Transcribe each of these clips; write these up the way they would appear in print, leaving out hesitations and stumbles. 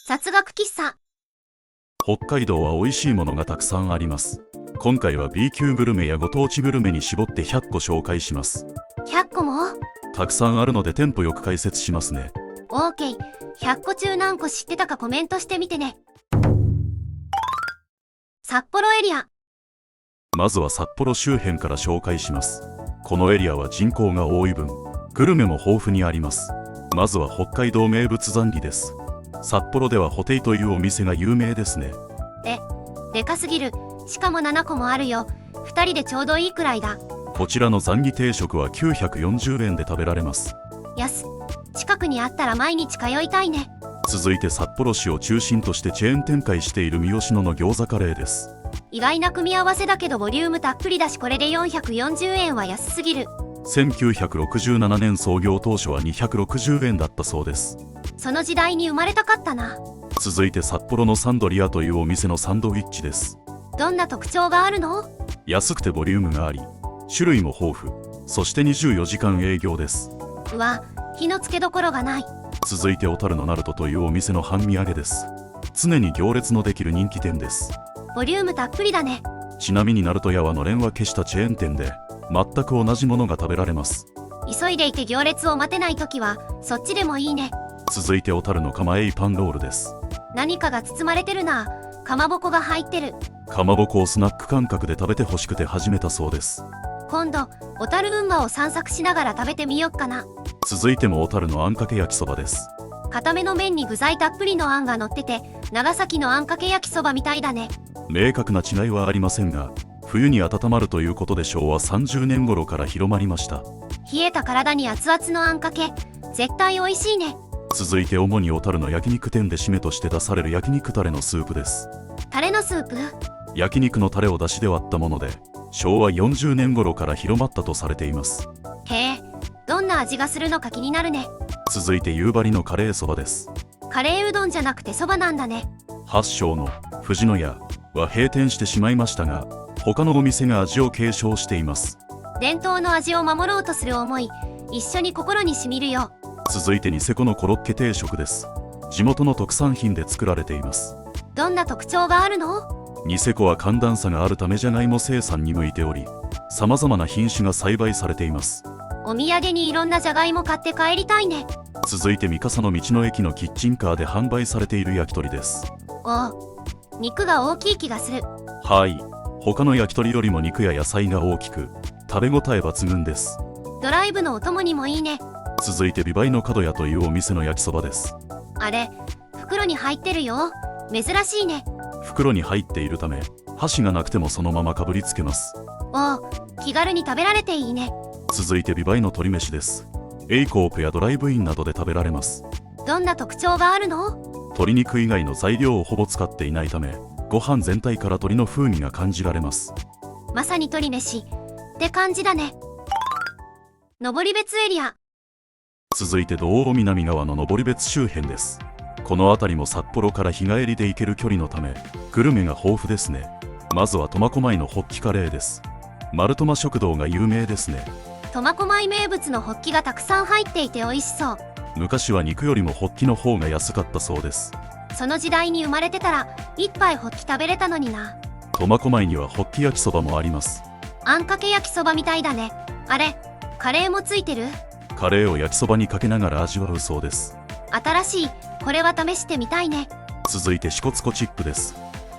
雑学喫茶。北海道は美味しいものがたくさんあります。今回は B 級グルメやご当地グルメに絞って100個紹介します。100個も？たくさんあるのでテンポよく解説しますね。OK。100個中何個知ってたかコメントしてみてね。札幌エリア。まずは札幌周辺から紹介します。このエリアは人口が多い分、グルメも豊富にあります。まずは北海道名物ザンギです。札幌ではホテイというお店が有名ですね。でかすぎる。しかも7個もあるよ。2人でちょうどいいくらいだ。こちらのザンギ定食は940円で食べられます。近くにあったら毎日通いたいね。続いて札幌市を中心としてチェーン展開している三好野の餃子カレーです。意外な組み合わせだけどボリュームたっぷりだし、これで440円は安すぎる。1967年創業当初は260円だったそうです。その時代に生まれたかったな。続いて札幌のサンドリアというお店のサンドウィッチです。どんな特徴があるの？安くてボリュームがあり、種類も豊富、そして24時間営業です。うわ、火のつけどころがない。続いて小樽のナルトというお店の半身揚げです。常に行列のできる人気店です。ボリュームたっぷりだね。ちなみにナルト屋はのれんは消したチェーン店で、全く同じものが食べられます。急いでいて行列を待てないときはそっちでもいいね。続いて小樽の釜エイパンロールです。何かが包まれてるな。かまぼこが入ってる。かまぼこをスナック感覚で食べてほしくて始めたそうです。今度小樽運河を散策しながら食べてみよっかな。続いても小樽のあんかけ焼きそばです。固めの麺に具材たっぷりのあんが乗ってて、長崎のあんかけ焼きそばみたいだね。明確な違いはありませんが、冬に温まるということで昭和30年頃から広まりました。冷えた体に熱々のあんかけ、絶対美味しいね。続いて主に小樽の焼肉店で締めとして出される焼肉タレのスープです。タレのスープ？焼肉のタレを出汁で割ったもので、昭和40年頃から広まったとされています。へえ、どんな味がするのか気になるね。続いて夕張のカレーそばです。カレーうどんじゃなくてそばなんだね。発祥の藤野屋は閉店してしまいましたが、他のお店が味を継承しています。伝統の味を守ろうとする思い、一緒に心にしみるよ。続いてニセコのコロッケ定食です。地元の特産品で作られています。どんな特徴があるの？ニセコは寒暖差があるためじゃがいも生産に向いており、様々な品種が栽培されています。お土産にいろんなじゃがいも買って帰りたいね。続いて三笠の道の駅のキッチンカーで販売されている焼き鳥です。肉が大きい気がする。はい、他の焼き鳥よりも肉や野菜が大きく、食べ応え抜群です。ドライブのお供にもいいね。続いて美唄の角屋というお店の焼きそばです。あれ、袋に入ってるよ。珍しいね。袋に入っているため、箸がなくてもそのままかぶりつけます。気軽に食べられていいね。続いて美唄の鶏飯です。エイコープやドライブインなどで食べられます。どんな特徴があるの？鶏肉以外の材料をほぼ使っていないため、ご飯全体から鶏の風味が感じられます。まさに鶏飯って感じだね。登別エリア。続いて道央南側の登別周辺です。この辺りも札幌から日帰りで行ける距離のため、グルメが豊富ですね。まずは苫小牧のホッキカレーです。丸苫食堂が有名ですね。苫小牧名物のホッキがたくさん入っていて美味しそう。昔は肉よりもホッキの方が安かったそうです。その時代に生まれてたら一杯ホッキ食べれたのにな。苫小牧にはホッキ焼きそばもあります。あんかけ焼きそばみたいだね。あれ、カレーもついてる？カレーを焼きそばにかけながら味わうそうです。新しい。これは試してみたいね。続いて支笏湖チップです。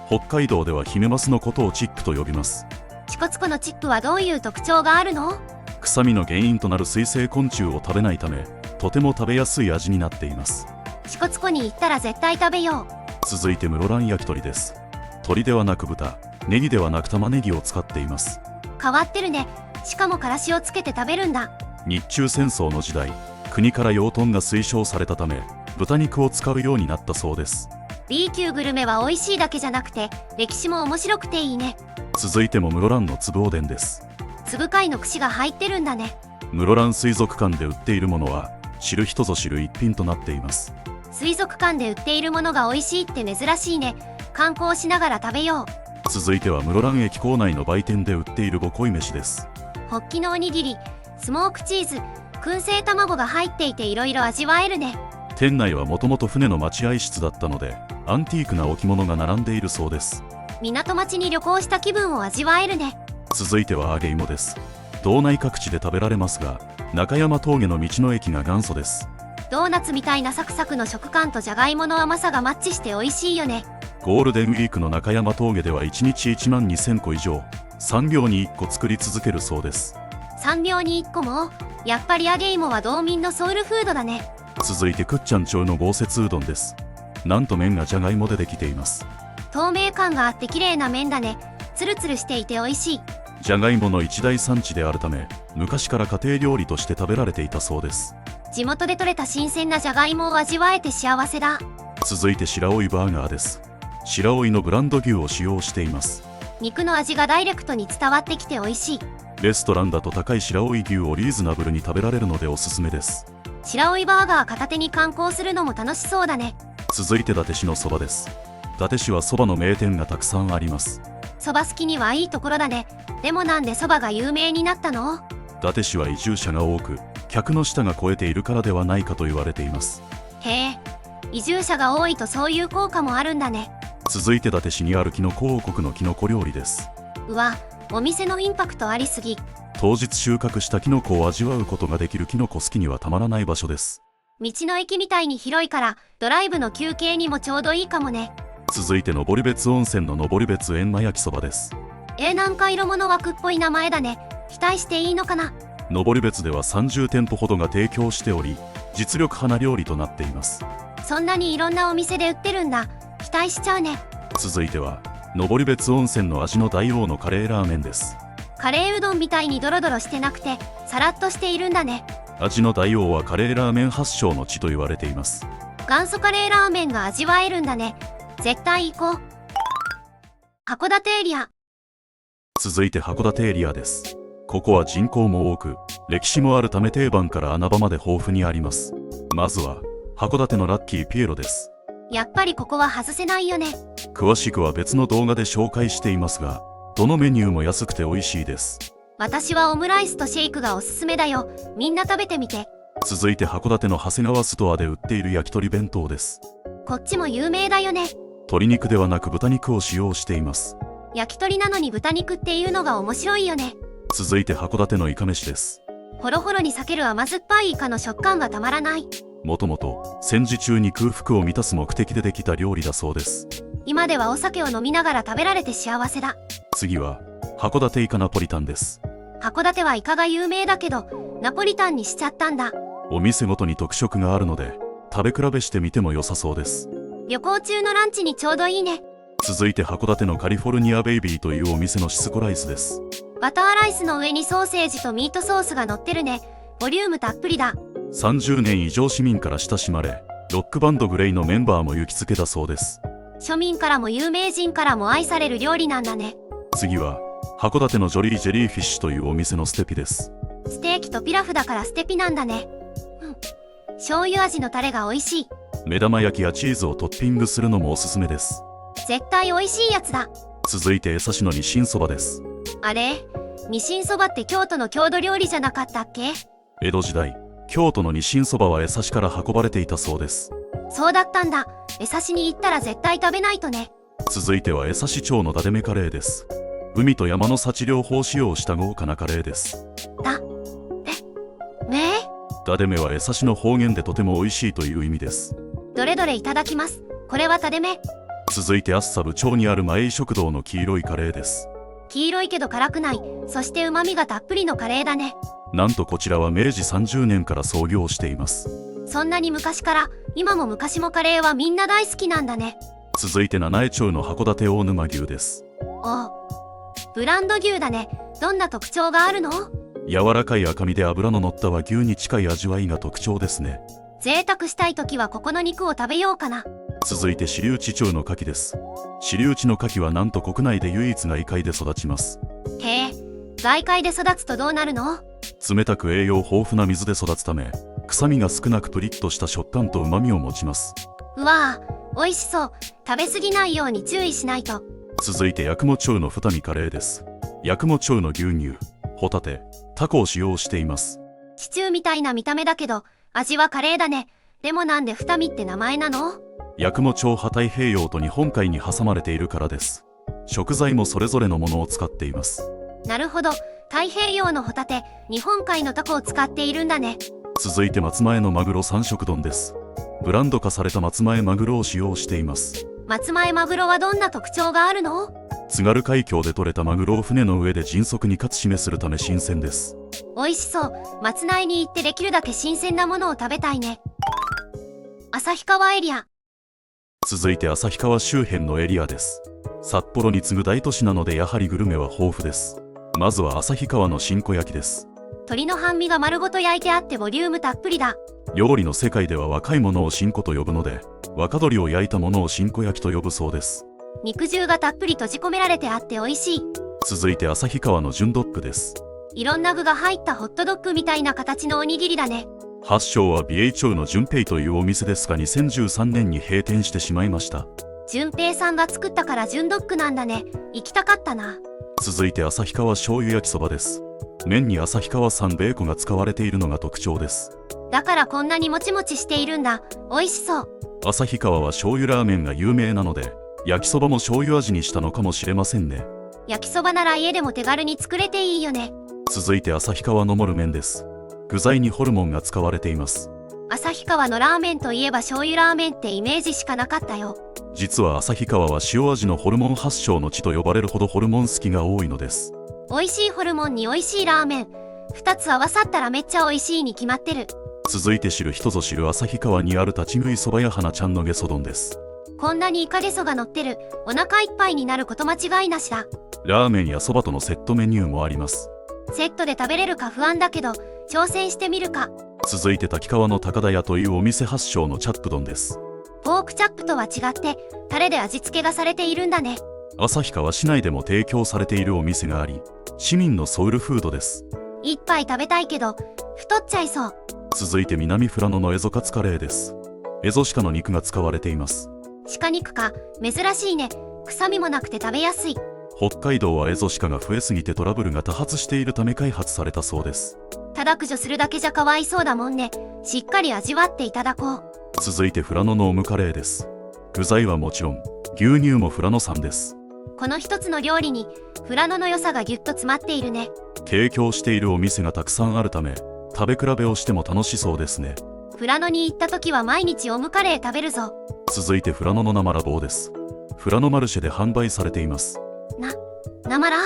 北海道ではヒメマスのことをチップと呼びます。支笏湖のチップはどういう特徴があるの？臭みの原因となる水生昆虫を食べないため、とても食べやすい味になっています。支笏湖に行ったら絶対食べよう。続いて室蘭焼き鳥です。鶏ではなく豚、ネギではなく玉ねぎを使っています。変わってるね。しかもからしをつけて食べるんだ。日中戦争の時代、国から養豚が推奨されたため、豚肉を使うようになったそうです。 B 級グルメは美味しいだけじゃなくて歴史も面白くていいね。続いても室蘭の粒おでんです。粒貝の串が入ってるんだね。室蘭水族館で売っているものは知る人ぞ知る一品となっています。水族館で売っているものが美味しいって珍しいね。観光しながら食べよう。続いては室蘭駅構内の売店で売っているごこい飯です。ホッキのおにぎり、スモークチーズ、燻製卵が入っていていろいろ味わえるね。店内はもともと船の待合室だったのでアンティークな置物が並んでいるそうです。港町に旅行した気分を味わえるね。続いては揚げ芋です。道内各地で食べられますが中山峠の道の駅が元祖です。ドーナツみたいなサクサクの食感とじゃがいもの甘さがマッチして美味しいよね。ゴールデンウィークの中山峠では1日1万2000個以上3秒に1個作り続けるそうです。3秒に1個もやっぱり揚げ芋は道民のソウルフードだね。続いて倶知安町の豪雪うどんです。なんと麺がじゃがいもでできています。透明感があって綺麗な麺だね。ツルツルしていて美味しい。じゃがいもの一大産地であるため昔から家庭料理として食べられていたそうです。地元で採れた新鮮なじゃがいもを味わえて幸せだ。続いて白老バーガーです。白老のブランド牛を使用しています。肉の味がダイレクトに伝わってきて美味しい。レストランだと高い白老牛をリーズナブルに食べられるのでおすすめです。白老バーガー片手に観光するのも楽しそうだね。続いて伊達市のそばです。伊達市はそばの名店がたくさんあります。そば好きにはいいところだね。でもなんでそばが有名になったの？伊達市は移住者が多く客の舌が肥えているからではないかと言われています。へえ、移住者が多いとそういう効果もあるんだね。続いて伊達市にあるキノコ王国のキノコ料理です。うわ、お店のインパクトありすぎ。当日収穫したキノコを味わうことができるキノコ好きにはたまらない場所です。道の駅みたいに広いからドライブの休憩にもちょうどいいかもね。続いて登別温泉の登別閻魔焼きそばです。なんか色物枠っぽい名前だね。期待していいのかな？登別では30店舗ほどが提供しており実力派な料理となっています。そんなにいろんなお店で売ってるんだ。期待しちゃうね。続いては登別温泉の味の大王のカレーラーメンです。カレーうどんみたいにドロドロしてなくてサラッとしているんだね。味の大王はカレーラーメン発祥の地と言われています。元祖カレーラーメンが味わえるんだね。絶対行こう。函館エリア。続いて函館エリアです。ここは人口も多く歴史もあるため定番から穴場まで豊富にあります。まずは函館のラッキーピエロです。やっぱりここは外せないよね。詳しくは別の動画で紹介していますがどのメニューも安くて美味しいです。私はオムライスとシェイクがおすすめだよ。みんな食べてみて。続いて函館の長谷川ストアで売っている焼き鳥弁当です。こっちも有名だよね。鶏肉ではなく豚肉を使用しています。焼き鳥なのに豚肉っていうのが面白いよね。続いて函館のイカ飯です。ホロホロに裂ける甘酸っぱいイカの食感がたまらない。もともと戦時中に空腹を満たす目的でできた料理だそうです。今ではお酒を飲みながら食べられて幸せだ。次は函館イカナポリタンです。函館はイカが有名だけどナポリタンにしちゃったんだ。お店ごとに特色があるので食べ比べしてみても良さそうです。旅行中のランチにちょうどいいね。続いて函館のカリフォルニアベイビーというお店のシスコライスです。バターライスの上にソーセージとミートソースが乗ってるね。ボリュームたっぷりだ。30年以上市民から親しまれロックバンドグレイのメンバーも行きつけだそうです。庶民からも有名人からも愛される料理なんだね。次は函館のジョリージェリーフィッシュというお店のステピです。ステーキとピラフだからステピなんだね。醤油味のタレが美味しい。目玉焼きやチーズをトッピングするのもおすすめです。絶対美味しいやつだ。続いて江差のニシンそばです。あれ、ニシンそばって京都の郷土料理じゃなかったっけ？江戸時代京都のニシンそばは江差から運ばれていたそうです。そうだったんだ。江差に行ったら絶対食べないとね。続いては江差町のダデメカレーです。海と山の幸両方使用した豪華なカレーです。ダデメは江差の方言でとても美味しいという意味です。どれどれいただきます。これはタデメ。続いて厚沢部町にある前井食堂の黄色いカレーです。黄色いけど辛くない。そして旨味がたっぷりのカレーだね。なんとこちらは明治30年から創業しています。そんなに昔から。今も昔もカレーはみんな大好きなんだね。続いて七重町の函館大沼牛です。ブランド牛だね。どんな特徴があるの？柔らかい赤身で脂の乗った和牛に近い味わいが特徴ですね。贅沢したいときはここの肉を食べようかな。続いて知内町の牡蠣です。知内の牡蠣はなんと国内で唯一が異海で育ちます。へえ、外海で育つとどうなるの？冷たく栄養豊富な水で育つため臭みが少なくプリッとした食感と旨味を持ちます。うわぁ、美味しそう。食べ過ぎないように注意しないと。続いて八雲町の二見カレーです。八雲町の牛乳、ホタテ、タコを使用しています。シチューみたいな見た目だけど味はカレーだね。でもなんで二見って名前なの？八雲町派太平洋と日本海に挟まれているからです。食材もそれぞれのものを使っています。なるほど、太平洋のホタテ、日本海のタコを使っているんだね。続いて松前のマグロ三色丼です。ブランド化された松前マグロを使用しています。松前マグロはどんな特徴があるの？津軽海峡で採れたマグロを船の上で迅速にかつ締めするため新鮮です。美味しそう。松内に行ってできるだけ新鮮なものを食べたいね。旭川エリア。続いて旭川周辺のエリアです。札幌に次ぐ大都市なのでやはりグルメは豊富です。まずは旭川の新子焼きです。鶏の半身が丸ごと焼いてあってボリュームたっぷりだ。料理の世界では若いものを新子と呼ぶので、若鶏を焼いたものを新子焼きと呼ぶそうです。肉汁がたっぷり閉じ込められてあって美味しい。続いて旭川の純ドッグです。いろんな具が入ったホットドッグみたいな形のおにぎりだね。発祥は美瑛町の純平というお店ですが2013年に閉店してしまいました。純平さんが作ったから純ドッグなんだね。行きたかったな。続いて旭川醤油焼きそばです。麺に旭川産ベーコンが使われているのが特徴です。だからこんなにもちもちしているんだ。美味しそう。旭川は醤油ラーメンが有名なので焼きそばも醤油味にしたのかもしれませんね。焼きそばなら家でも手軽に作れていいよね。続いて旭川のモル麺です。具材にホルモンが使われています。旭川のラーメンといえば醤油ラーメンってイメージしかなかったよ。実は旭川は塩味のホルモン発祥の地と呼ばれるほどホルモン好きが多いのです。美味しいホルモンに美味しいラーメン、2つ合わさったらめっちゃ美味しいに決まってる。続いて知る人ぞ知る旭川にある立ち食いそば屋花ちゃんのゲソ丼です。こんなにイカゲソが乗ってる。お腹いっぱいになること間違いなしだ。ラーメンやそばとのセットメニューもあります。セットで食べれるか不安だけど挑戦してみるか。続いて滝川の高田屋というお店発祥のチャップ丼です。ポークチャップとは違ってタレで味付けがされているんだね。旭川市内でも提供されているお店があり、市民のソウルフードです。一杯食べたいけど太っちゃいそう。続いて南富良野のエゾカツカレーです。エゾ鹿の肉が使われています。鹿肉か、珍しいね。臭みもなくて食べやすい。北海道はエゾ鹿が増えすぎてトラブルが多発しているため開発されたそうです。ただ駆除するだけじゃかわいそうだもんね。しっかり味わっていただこう。続いて富良野のオムカレーです。具材はもちろん牛乳も富良野産です。この一つの料理に富良野の良さがぎゅっと詰まっているね。提供しているお店がたくさんあるため食べ比べをしても楽しそうですね。富良野に行った時は毎日オムカレー食べるぞ。続いて富良野の生ラボーです。富良野マルシェで販売されています。生ラ？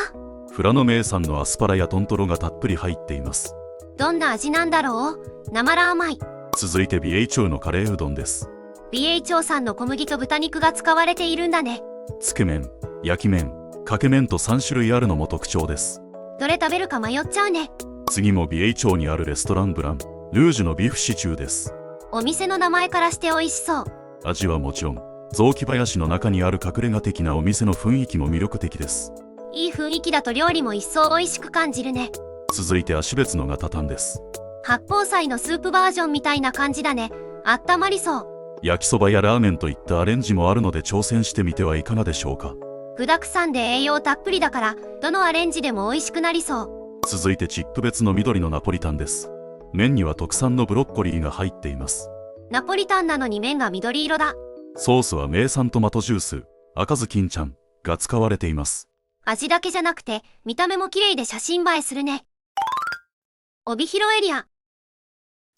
富良野名産のアスパラやトントロがたっぷり入っています。どんな味なんだろう？生ラ甘い。続いて美瑛町のカレーうどんです。美瑛町産の小麦と豚肉が使われているんだね。つけ麺、焼き麺、かけ麺と3種類あるのも特徴です。どれ食べるか迷っちゃうね。次も美瑛町にあるレストランブランルージュのビーフシチューです。お店の名前からして美味しそう。味はもちろん雑木林の中にある隠れ家的なお店の雰囲気も魅力的です。いい雰囲気だと料理も一層美味しく感じるね。続いて芦別のガタタンです。八宝菜のスープバージョンみたいな感じだね。あったまりそう。焼きそばやラーメンといったアレンジもあるので挑戦してみてはいかがでしょうか。具沢山で栄養たっぷりだからどのアレンジでも美味しくなりそう。続いてチップ別の緑のナポリタンです。麺には特産のブロッコリーが入っています。ナポリタンなのに麺が緑色だ。ソースは名産トマトジュース赤ずきんちゃんが使われています。味だけじゃなくて見た目も綺麗で写真映えするね。帯広エリア。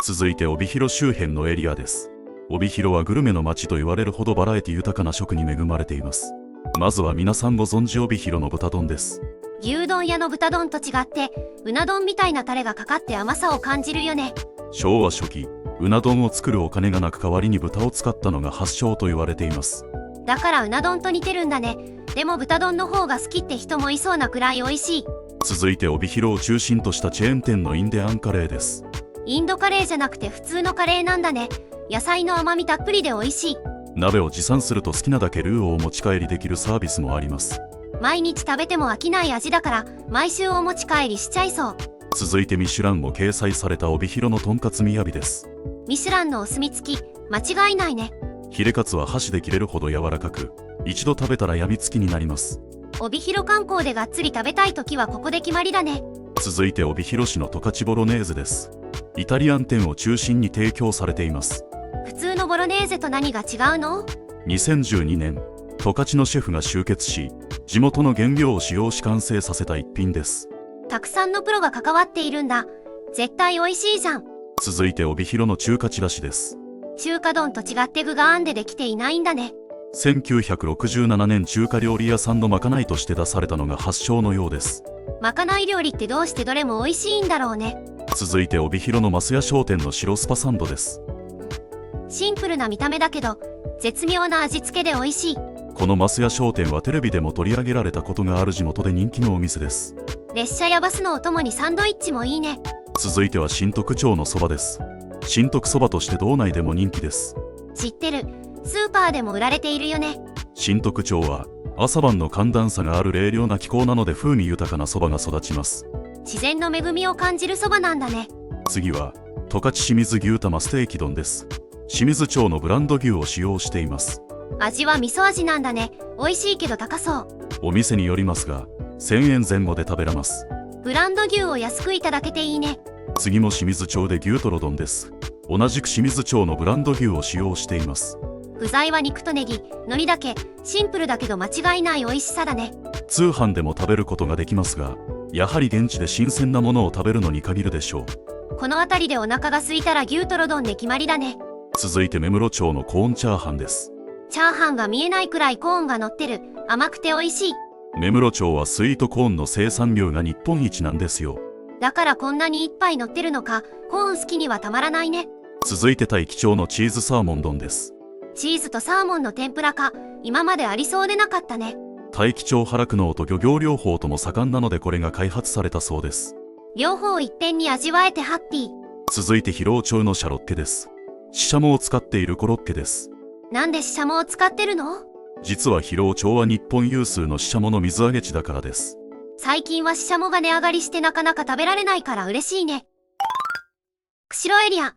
続いて帯広周辺のエリアです。帯広はグルメの街と言われるほどバラエティ豊かな食に恵まれています。まずは皆さんご存知帯広の豚丼です。牛丼屋の豚丼と違ってうな丼みたいなタレがかかって甘さを感じるよね。昭和初期うな丼を作るお金がなく代わりに豚を使ったのが発祥と言われています。だからうな丼と似てるんだね。でも豚丼の方が好きって人もいそうなくらい美味しい。続いて帯広を中心としたチェーン店のインデアンカレーです。インドカレーじゃなくて普通のカレーなんだね。野菜の甘みたっぷりで美味しい。鍋を持参すると好きなだけルーをお持ち帰りできるサービスもあります。毎日食べても飽きない味だから毎週お持ち帰りしちゃいそう。続いてミシュランも掲載された帯広のとんかつみやびです。ミシュランのお墨付き間違いないね。ヒレカツは箸で切れるほど柔らかく一度食べたらやみつきになります。帯広観光でがっつり食べたいときはここで決まりだね。続いて帯広市の十勝ボロネーズです。イタリアン店を中心に提供されています。普通のボロネーゼと何が違うの？ 2012年、十勝のシェフが集結し、地元の原料を使用し完成させた一品です。たくさんのプロが関わっているんだ。絶対美味しいじゃん。続いて帯広の中華ちらしです。中華丼と違って具があんでできていないんだね。1967年中華料理屋さんのまかないとして出されたのが発祥のようです。まかない料理ってどうしてどれも美味しいんだろうね。続いて帯広の増屋商店の白スパサンドです。シンプルな見た目だけど絶妙な味付けで美味しい。この増屋商店はテレビでも取り上げられたことがある地元で人気のお店です。列車やバスのお供にサンドイッチもいいね。続いては新徳町のそばです。新徳そばとして道内でも人気です。知ってる。スーパーでも売られているよね。新徳町は朝晩の寒暖差がある冷涼な気候なので風味豊かなそばが育ちます。自然の恵みを感じるそばなんだね。次は十勝清水牛玉ステーキ丼です。清水町のブランド牛を使用しています。味は味噌味なんだね。美味しいけど高そう。お店によりますが1000円前後で食べれます。ブランド牛を安くいただけていいね。次も清水町で牛トロ丼です。同じく清水町のブランド牛を使用しています。具材は肉とネギ、海苔だけ。シンプルだけど間違いない美味しさだね。通販でも食べることができますが、やはり現地で新鮮なものを食べるのに限るでしょう。この辺りでお腹が空いたら牛トロ丼で決まりだね。続いて目室町のコーンチャーハンです。チャーハンが見えないくらいコーンが乗ってる。甘くて美味しい。目室町はスイートコーンの生産量が日本一なんですよ。だからこんなにいっぱい乗ってるのか。コーン好きにはたまらないね。続いて大樹町のチーズサーモン丼です。チーズとサーモンの天ぷらか。今までありそうでなかったね。大樹町原久能と漁業療法とも盛んなのでこれが開発されたそうです。両方一遍に味わえてハッピー。続いて広尾町のシャロッケです。シシャモを使っているコロッケです。なんでシシャモを使ってるの？実は広尾町は日本有数のシシャモの水揚げ地だからです。最近はシシャモが値上がりしてなかなか食べられないから嬉しいね。釧路エリア。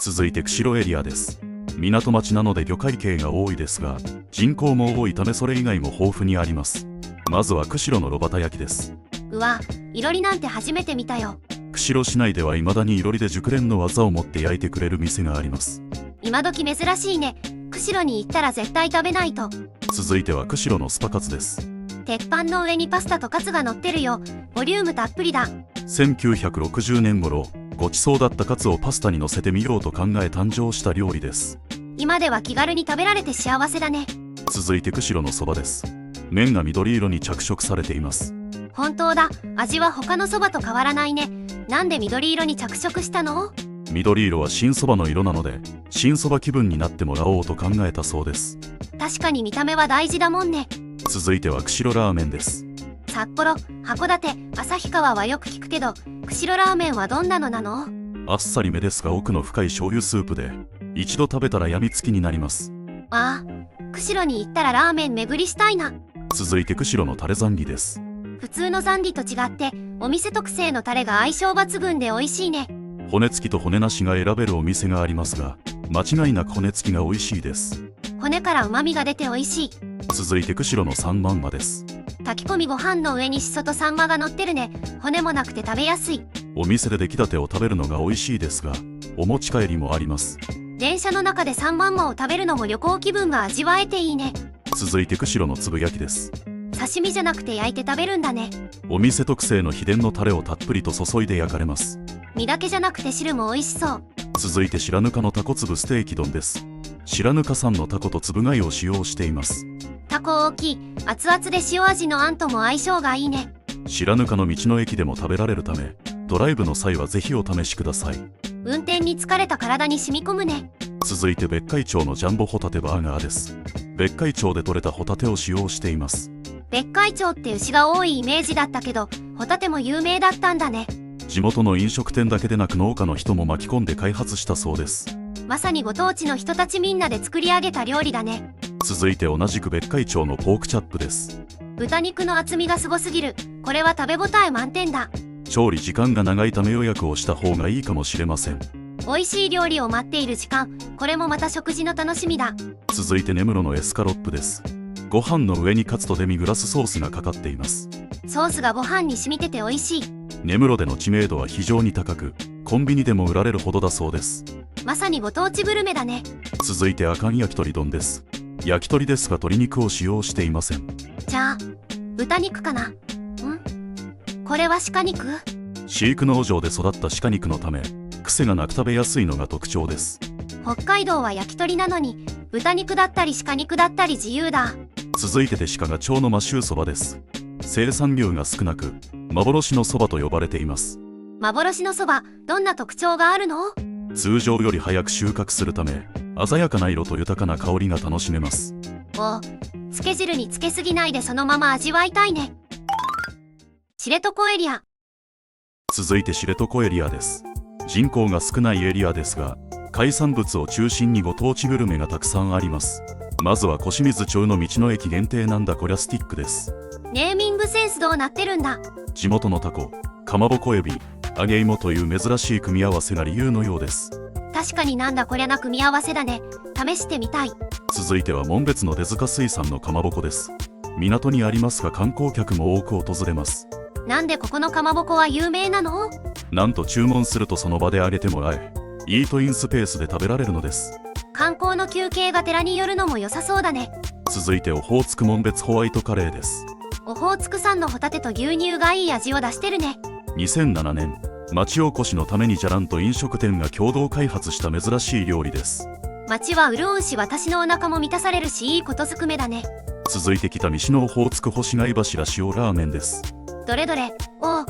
続いて釧路エリアです。港町なので魚介系が多いですが、人口も多いためそれ以外も豊富にあります。まずは釧路の炉端焼きです。うわ、いろりなんて初めて見たよ。釧路市内では未だにいろりで熟練の技を持って焼いてくれる店があります。今時珍しいね。釧路に行ったら絶対食べないと。続いては釧路のスパカツです。鉄板の上にパスタとカツが乗ってるよ。ボリュームたっぷりだ。1960年頃、ごちそうだったカツをパスタに乗せてみようと考え誕生した料理です。今では気軽に食べられて幸せだね。続いて釧路のそばです。麺が緑色に着色されています。本当だ。味は他のそばと変わらないね。なんで緑色に着色したの？緑色は新そばの色なので、新そば気分になってもらおうと考えたそうです。確かに見た目は大事だもんね。続いては釧路ラーメンです。札幌、函館、旭川はよく聞くけど、釧路ラーメンはどんなのなの？あっさりめですが奥の深い醤油スープで、一度食べたらやみつきになります。ああ、釧路に行ったらラーメン巡りしたいな。続いて釧路のタレザンギです。普通のザンギと違ってお店特製のタレが相性抜群で美味しいね。骨付きと骨なしが選べるお店がありますが、間違いなく骨付きが美味しいです。骨から旨味が出て美味しい。続いて釧路のサンマンマです。炊き込みご飯の上にしそとサンマが乗ってるね。骨もなくて食べやすい。お店で出来たてを食べるのが美味しいですが、お持ち帰りもあります。電車の中でサンマンマを食べるのも旅行気分が味わえていいね。続いて釧路のつぶ焼きです。刺身じゃなくて焼いて食べるんだね。お店特製の秘伝のタレをたっぷりと注いで焼かれます。身だけじゃなくて汁も美味しそう。続いて白糠のタコ粒ステーキ丼です。白糠産のタコとつぶ貝を使用しています。タコ大きい。熱々で塩味のあんとも相性がいいね。白糠の道の駅でも食べられるため、ドライブの際はぜひお試しください。運転に疲れた体に染み込むね。続いて別海町のジャンボホタテバーガーです。別海町で採れたホタテを使用しています。別海町って牛が多いイメージだったけど、ホタテも有名だったんだね。地元の飲食店だけでなく農家の人も巻き込んで開発したそうです。まさにご当地の人たちみんなで作り上げた料理だね。続いて同じく別海町のポークチャップです。豚肉の厚みがすごすぎる。これは食べ応え満点だ。調理時間が長いため予約をした方がいいかもしれません。美味しい料理を待っている時間、これもまた食事の楽しみだ。続いて根室のエスカロップです。ご飯の上にカツとデミグラスソースがかかっています。ソースがご飯に染みてて美味しい。根室での知名度は非常に高く、コンビニでも売られるほどだそうです。まさにご当地グルメだね。続いて阿寒焼き鳥丼です。焼き鳥ですが鶏肉を使用していません。じゃあ豚肉かな。これは鹿肉？飼育農場で育った鹿肉のため癖がなく食べやすいのが特徴です。北海道は焼き鳥なのに豚肉だったり鹿肉だったり自由だ。続いてで鹿が町の摩周そばです。生産量が少なく幻のそばと呼ばれています。幻のそば、どんな特徴があるの？通常より早く収穫するため鮮やかな色と豊かな香りが楽しめます。お、つけ汁につけすぎないでそのまま味わいたいね。知床エリア。続いて知床エリアです。人口が少ないエリアですが海産物を中心にご当地グルメがたくさんあります。まずは小清水町の道の駅限定なんだこりゃスティックです。ネーミングセンスどうなってるんだ。地元のタコ、かまぼこエビ、揚げ芋という珍しい組み合わせが理由のようです。確かになんだこりゃな組み合わせだね。試してみたい。続いては紋別の出塚水産のかまぼこです。港にありますが観光客も多く訪れます。なんでここのかまぼこは有名なの？なんと注文するとその場で揚げてもらえ、イートインスペースで食べられるのです。観光の休憩が寺に寄るのも良さそうだね。続いてオホーツク紋別ホワイトカレーです。オホーツク産のホタテと牛乳がいい味を出してるね。2007年町おこしのためにじゃらんと飲食店が共同開発した珍しい料理です。町は潤うし私のお腹も満たされるしいいことずくめだね。続いて北見市のオホーツク干し貝柱塩ラーメンです。どれどれ、おお、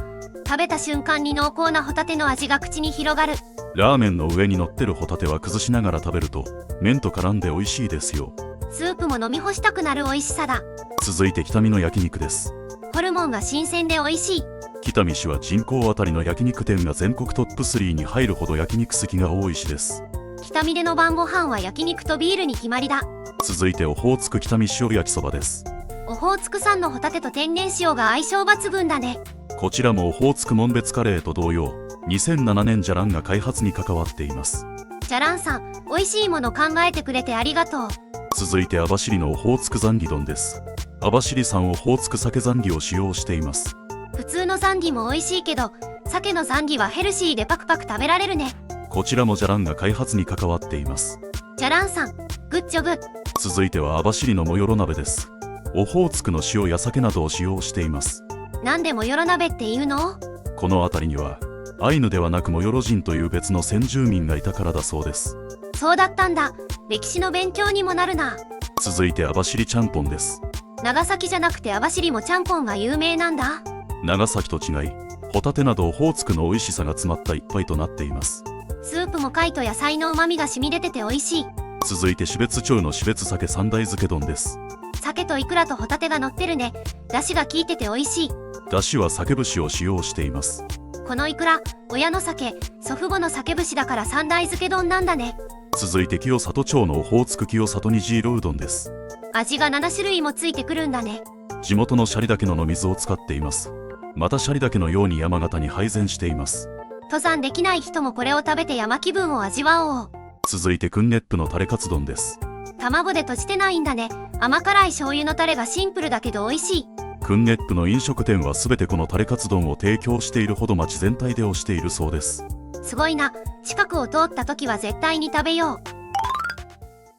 食べた瞬間に濃厚なホタテの味が口に広がる。ラーメンの上に乗ってるホタテは崩しながら食べると麺と絡んで美味しいですよ。スープも飲み干したくなる美味しさだ。続いて北見の焼肉です。ホルモンが新鮮で美味しい。北見市は人口あたりの焼肉店が全国トップ3に入るほど焼肉好きが多い市です。北見での晩ご飯は焼肉とビールに決まりだ。続いてオホーツク北見塩焼きそばです。オホーツク産のホタテと天然塩が相性抜群だね。こちらもオホーツク紋別カレーと同様2007年じゃらんが開発に関わっています。じゃらんさん、美味しいもの考えてくれてありがとう。続いて網走のオホーツクザンギ丼です。網走産オホーツク鮭ザンギを使用しています。普通のザンギも美味しいけど鮭のザンギはヘルシーでパクパク食べられるね。こちらもじゃらんが開発に関わっています。じゃらんさん、グッジョブ。続いては網走のもよろ鍋です。オホーツクの塩や鮭などを使用しています。なんでもよろ鍋っていうの？この辺りにはアイヌではなくもよろ人という別の先住民がいたからだそうです。そうだったんだ。歴史の勉強にもなるな。続いて網走ちゃんぽんです。長崎じゃなくて網走もちゃんぽんが有名なんだ。長崎と違いホタテなどオホーツクの美味しさが詰まった一杯となっています。スープも貝と野菜の旨味が染み出てて美味しい。続いて標津町の標津鮭三大漬け丼です。鮭とイクラとホタテが乗ってるね。出汁が効いてて美味しい。出汁は鮭節を使用しています。このイクラ、親の鮭、祖父母の鮭節だから三大漬け丼なんだね。続いて清里町のオホーツク清里虹色うどんです。味が7種類もついてくるんだね。地元の斜里岳の水を使っています。また斜里岳のように山形に配膳しています。登山できない人もこれを食べて山気分を味わおう。続いてクンネップのタレカツ丼です。卵で閉じてないんだね。甘辛い醤油のタレがシンプルだけど美味しい。クンネップの飲食店はすべてこのタレカツ丼を提供しているほど町全体で推しているそうです。すごいな。近くを通った時は絶対に食べよう。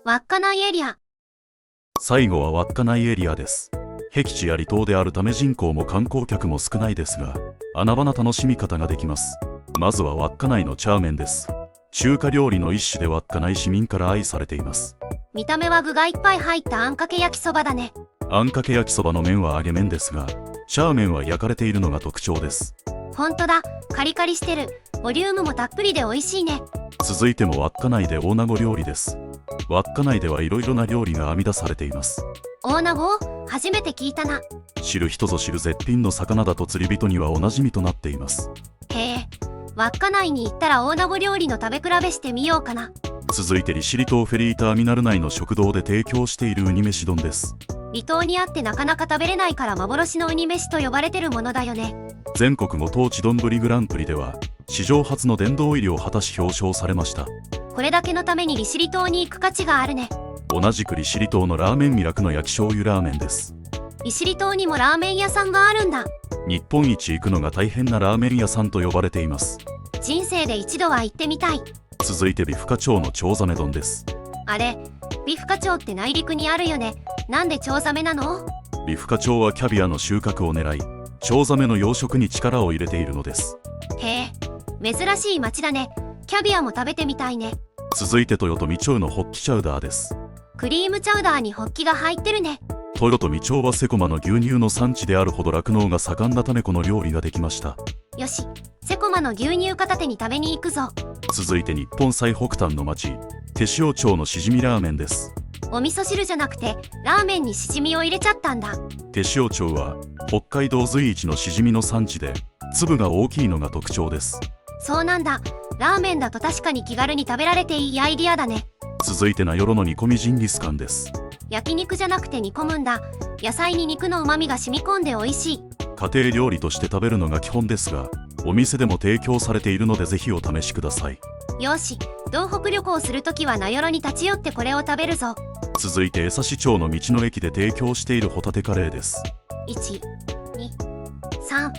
稚内エリア。最後は稚内エリアです。僻地や離島であるため人口も観光客も少ないですが穴場な楽しみ方ができます。まずは稚内のチャーメンです。中華料理の一種で稚内市民から愛されています。見た目は具がいっぱい入ったあんかけ焼きそばだね。あんかけ焼きそばの麺は揚げ麺ですがチャーメンは焼かれているのが特徴です。ほんとだ、カリカリしてる。ボリュームもたっぷりで美味しいね。続いても稚内で大名護料理です。稚内ではいろいろな料理が編み出されています。大名護？初めて聞いたな。知る人ぞ知る絶品の魚だと釣り人にはおなじみとなっています。へえ、稚内に行ったら大名護料理の食べ比べしてみようかな。続いて利尻島フェリーターミナル内の食堂で提供しているウニ飯丼です。離島にあってなかなか食べれないから幻のウニ飯と呼ばれてるものだよね。全国ご当地丼グランプリでは史上初の殿堂入りを果たし表彰されました。これだけのために利尻島に行く価値があるね。同じく利尻島のラーメン味楽の焼き醤油ラーメンです。利尻島にもラーメン屋さんがあるんだ。日本一行くのが大変なラーメン屋さんと呼ばれています。人生で一度は行ってみたい。続いてビフカ町のチョウザメ丼です。あれ、ビフカ町って内陸にあるよね。なんでチョウザメなの？ビフカ町はキャビアの収穫を狙い、チョウザメの養殖に力を入れているのです。へえ、珍しい町だね。キャビアも食べてみたいね。続いて豊富町のホッキチャウダーです。クリームチャウダーにホッキが入ってるね。豊富町はセコマの牛乳の産地であるほど酪農が盛んなためこの料理ができました。よし、セコマの牛乳片手に食べに行くぞ。続いて日本最北端の町、手塩町のしじみラーメンです。お味噌汁じゃなくてラーメンにしじみを入れちゃったんだ。手塩町は北海道随一のしじみの産地で、粒が大きいのが特徴です。そうなんだ。ラーメンだと確かに気軽に食べられていいアイディアだね。続いて名寄の煮込みジンギスカンです。焼肉じゃなくて煮込むんだ。野菜に肉の旨味が染み込んで美味しい。家庭料理として食べるのが基本ですが、お店でも提供されているのでぜひお試しください。よし、東北旅行するときは名寄に立ち寄ってこれを食べるぞ。続いて江差町の道の駅で提供しているホタテカレーです。1、2、3、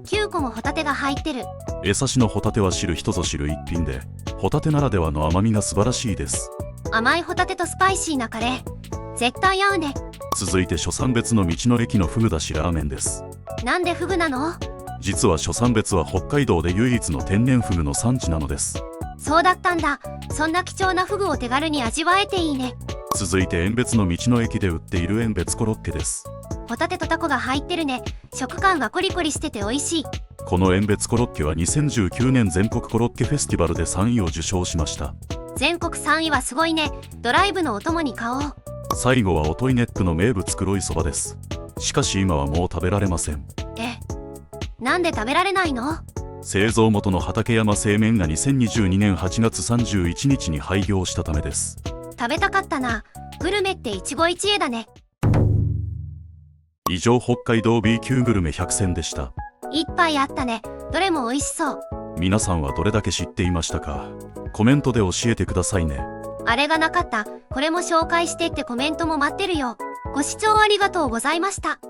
9個もホタテが入ってる。江差のホタテは知る人ぞ知る一品で、ホタテならではの甘みが素晴らしいです。甘いホタテとスパイシーなカレー、絶対合うね。続いて諸山別の道の駅のフグだしラーメンです。なんでフグなの？実は諸山別は北海道で唯一の天然フグの産地なのです。そうだったんだ。そんな貴重なフグを手軽に味わえていいね。続いて遠別の道の駅で売っている遠別コロッケです。ホタテとタコが入ってるね。食感がコリコリしてて美味しい。この遠別コロッケは2019年全国コロッケフェスティバルで3位を受賞しました。全国3位はすごいね。ドライブのお供に買おう。最後はおといネックの名物黒いそばです。しかし今はもう食べられません。なんで食べられないの？製造元の畠山製麺が2022年8月31日に廃業したためです。食べたかったな。グルメって一期一会だね。以上北海道 B 級グルメ100選でした。いっぱいあったね。どれも美味しそう。皆さんはどれだけ知っていましたか？コメントで教えてくださいね。あれがなかった。これも紹介してってコメントも待ってるよ。ご視聴ありがとうございました。